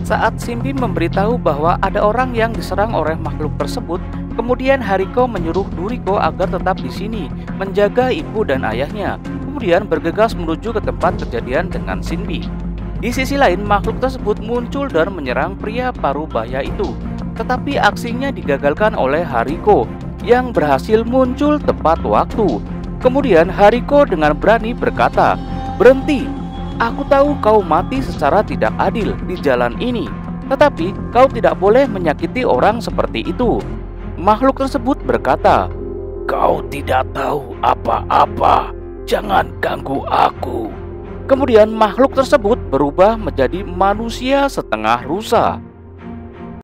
Saat Simbi memberitahu bahwa ada orang yang diserang oleh makhluk tersebut, kemudian Hariko menyuruh Duriko agar tetap di sini, menjaga ibu dan ayahnya, kemudian bergegas menuju ke tempat kejadian dengan Shinbi. Di sisi lain, makhluk tersebut muncul dan menyerang pria parubaya itu, tetapi aksinya digagalkan oleh Hariko yang berhasil muncul tepat waktu. Kemudian Hariko dengan berani berkata, "Berhenti! Aku tahu kau mati secara tidak adil di jalan ini, tetapi kau tidak boleh menyakiti orang seperti itu." Makhluk tersebut berkata, "Kau tidak tahu apa-apa, jangan ganggu aku." Kemudian makhluk tersebut berubah menjadi manusia setengah rusa.